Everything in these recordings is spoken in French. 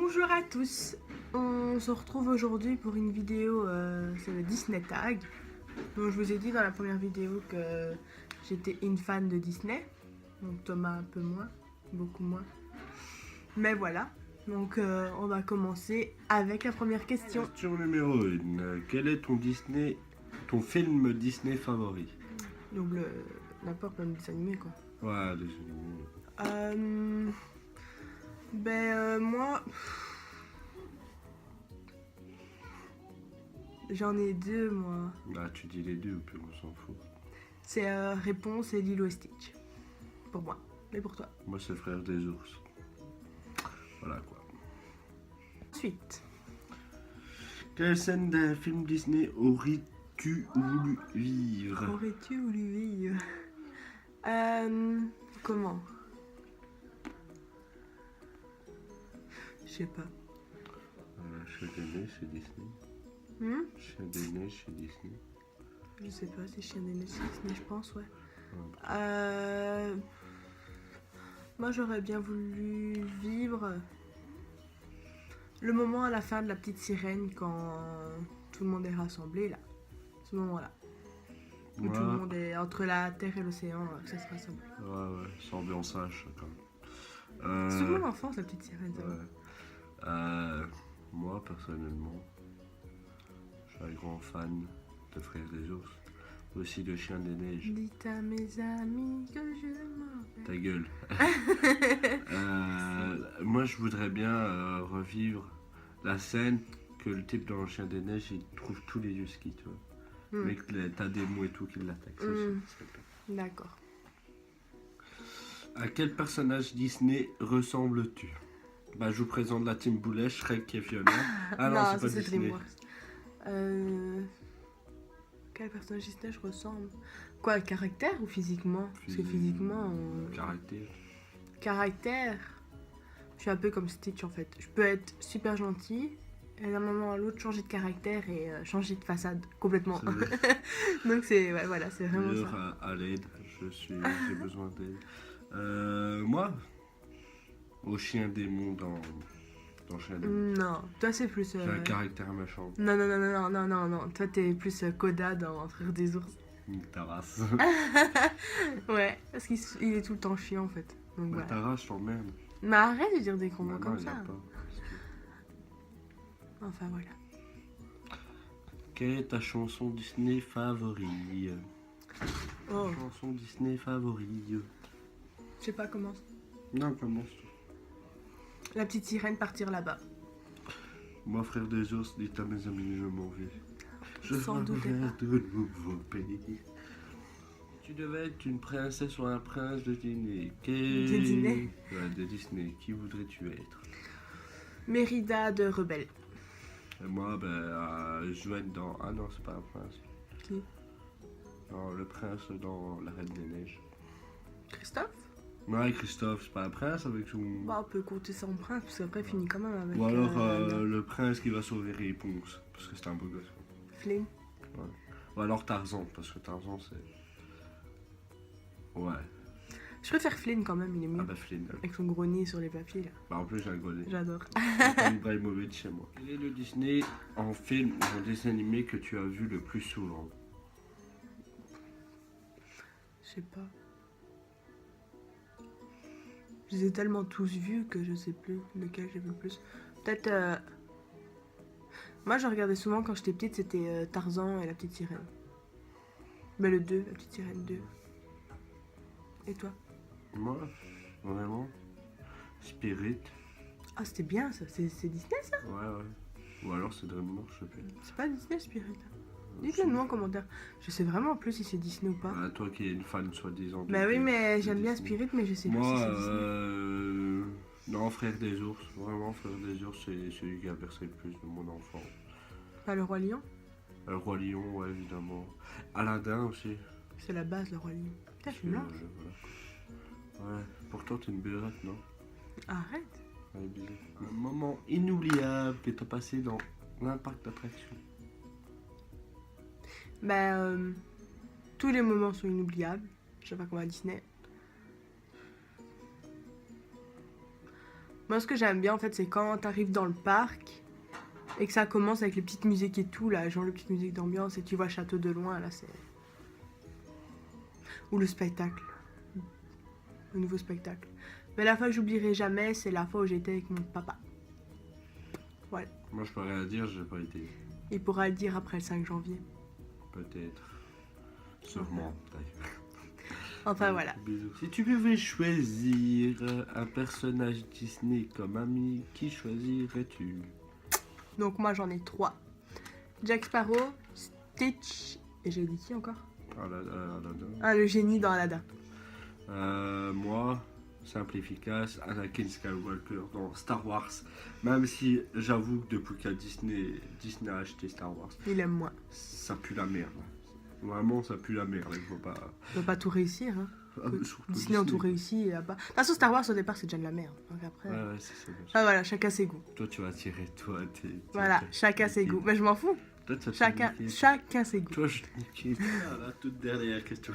Bonjour à tous, on se retrouve aujourd'hui pour une vidéo, c'est le Disney Tag. Donc je vous ai dit dans la première vidéo que j'étais une fan de Disney, donc Thomas un peu moins, beaucoup moins. Mais voilà, donc on va commencer avec la première question. Question numéro 1. Quel est ton film Disney favori? Donc n'importe quel dessin animé quoi. Ouais, Moi, j'en ai deux moi. Ah, tu dis les deux, ou puis on s'en fout. C'est Réponse et Lilo et Stitch. Pour moi, mais pour toi. Moi, c'est Frère des ours. Voilà quoi. Ensuite, Quelle scène d'un film Disney aurais-tu voulu vivre? aurais-tu voulu vivre comment? Je sais pas. Chien des neiges chez Disney. Chien des neiges chez Disney. Je sais pas, c'est Chien des neiges, Disney, je pense, ouais. Moi, j'aurais bien voulu vivre le moment à la fin de La Petite Sirène quand tout le monde est rassemblé, là. Ce moment-là. Où tout le monde est entre la terre et l'océan, que ça se rassemble. Ouais, c'est ambiançage quand même. C'est toute mon enfance, La Petite Sirène, ça va. Moi, personnellement, je suis un grand fan de Frères des ours. Aussi de Chien des neiges. Dites à mes amis que je m'en vais. Ta gueule. Moi, je voudrais bien revivre la scène que le type dans le Chien des neiges, il trouve tous les huskies, tu vois. Mais que t'as des mots et tout qui l'attaquent. D'accord. À quel personnage Disney ressembles-tu? Bah, je vous présente la team Boulet, Shrek et Fiona. Ah non, c'est pas Disney. Quel personnage Disney je ressemble? Quoi, caractère ou physiquement? Parce que physiquement... Caractère. Caractère, je suis un peu comme Stitch en fait. Je peux être super gentil et d'un moment à l'autre changer de caractère et changer de façade complètement. Donc c'est ouais, voilà, c'est vraiment ça. À l'aide, j'ai besoin d'aide. Moi, au chien démon dans Chien démon. Non, toi c'est plus. J'ai un caractère méchant. Non. Toi t'es plus Koda dans Frères des ours. Ta race. Ouais, parce qu'il est tout le temps chiant en fait. Donc, voilà. Ta race, je t'emmerde. Mais arrête de dire des gros mots comme ça. Enfin voilà. Quelle est ta chanson Disney favorite? Chanson Disney favorite. Je sais pas, commence. Non, commence. La petite sirène partir là-bas. Moi, Frère des ours, dites à mes amis, je m'en vais. Je Sans doute de nouveaux pays. Tu devais être une princesse ou un prince de Disney. De Disney. Ouais, de Disney. Qui voudrais-tu être? Mérida de Rebelle. Et moi, je vais être dans... Ah non, c'est pas un prince. Qui? Non, le prince dans La Reine des Neiges. Christophe? Ouais, Christophe, c'est pas un prince avec son... Bah, on peut compter ça en prince, parce qu'après, il finit quand même avec... Ou alors le prince qui va sauver Réponse, parce que c'est un beau gosse. Flynn. Ouais. Ou alors Tarzan, parce que Tarzan, c'est... Ouais. Je préfère Flynn quand même, il est mieux. Ah bah Flynn. Avec son gros nez sur les papiers, là. Bah en plus, j'ai un gros nez. J'adore. Comme Ibrahimovic chez moi. Quel est le Disney en film ou en dessin animé que tu as vu le plus souvent? Je sais pas. Je les ai tellement tous vus que je sais plus lequel j'ai vu le plus. Peut-être... Moi, je regardais souvent quand j'étais petite, c'était Tarzan et la petite sirène. Mais le 2, la petite sirène 2. Et toi? Moi, vraiment, Spirit. Ah, c'était bien ça, c'est Disney ça? Ouais. Ou alors c'est DreamWorks, je sais plus. C'est pas Disney Spirit. Dites-le nous en commentaire. Je sais vraiment plus si c'est Disney ou pas. Bah, toi qui es une fan soi-disant. Bah oui, mais j'aime bien Spirit, mais je sais plus si c'est Disney. Non, Frère des ours. Vraiment, Frère des ours, c'est celui qui a percé le plus de mon enfant. Pas le Roi Lion? Le Roi Lion, ouais, évidemment. Aladdin aussi. C'est la base, le Roi Lion. Putain, je suis blanche. Ouais, pourtant t'es une beurette, non? Arrête. Ouais, bizarre. Un moment inoubliable que t'as passé dans l'Impact d'attraction. Bah, tous les moments sont inoubliables. Je sais pas comment à Disney. Moi, ce que j'aime bien, en fait, c'est quand t'arrives dans le parc et que ça commence avec les petites musiques et tout, là, genre les petites musiques d'ambiance, et tu vois le château de loin, là, c'est... Ou le spectacle. Le nouveau spectacle. Mais la fois que j'oublierai jamais, c'est la fois où j'étais avec mon papa. Voilà. Moi, je peux rien dire, j'ai pas été. Il pourra le dire après le 5 janvier. Peut-être. Sûrement, d'ailleurs. Enfin, voilà. Bisous. Si tu devais choisir un personnage Disney comme ami, qui choisirais-tu? Donc moi, j'en ai 3. Jack Sparrow, Stitch... Et j'ai dit qui encore? Aladdin. Ah, le génie dans Aladdin. Moi, simple, efficace, Anakin Skywalker dans Star Wars. Même si j'avoue que depuis que Disney a acheté Star Wars, Il aime moins. ça pue la merde. Vraiment, ça pue la merde. Il faut pas. On peut pas tout réussir, hein. Ah, mais surtout Disney ont tout réussi. Et à part... De toute façon, Star Wars, au départ, c'est déjà de la merde. Donc après... Ouais, ouais, c'est ça. Ah voilà, chacun ses goûts. Toi, tu vas tirer, toi, Voilà, chacun ses goûts. Mais je m'en fous. Toi, tu vas te Chacun ses goûts. Toi, je te niquer. Ah, la toute dernière question.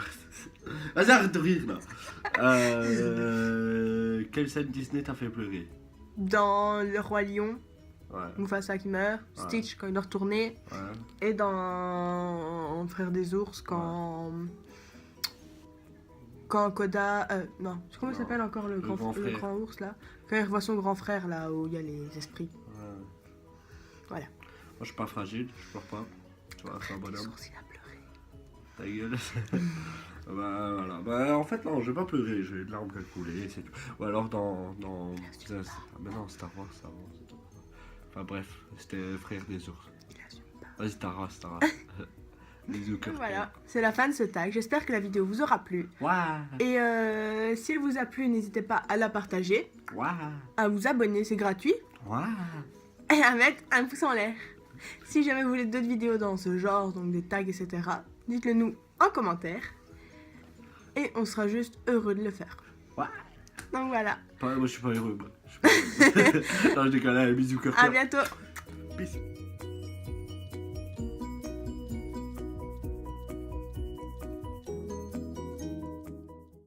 Vas-y, arrête de rire, là. Quelle scène Disney t'a fait pleurer? Dans Le Roi Lion, Ouais. Mufasa qui meurt, Ouais. Stitch quand il doit retourner, Ouais. et dans Frère des ours quand... Quand Koda... non, comment il Non. s'appelle encore le grand le frère. grand ours là? Quand il revoit son grand frère là où il y a les esprits. Ouais. Voilà. Moi, je suis pas fragile, je pleure pas. Tu vois, c'est un Les bonhomme. ours, il a pleuré. Ta gueule. Bah, voilà. Bah, en fait, non, je vais pas pleurer, j'ai de larmes qui a coulé, c'est tout. Ou alors dans. Mais non, Star Wars, Star Wars. Enfin, bref, c'était Frère des ours. Il assume pas. Vas-y, Tara. Bisous, cœur. Voilà, c'est la fin de ce tag. J'espère que la vidéo vous aura plu. Ouais. Et si elle vous a plu, n'hésitez pas à la partager, Ouais. à vous abonner, c'est gratuit, Ouais. et à mettre un pouce en l'air. Si jamais vous voulez d'autres vidéos dans ce genre, donc des tags, etc., dites-le nous en commentaire. Et on sera juste heureux de le faire. Ouais. Donc voilà, Moi, je suis pas heureux, moi. Je suis pas heureux. Non, je déconne, allez, bisous, cœur. à bientôt. Bisous.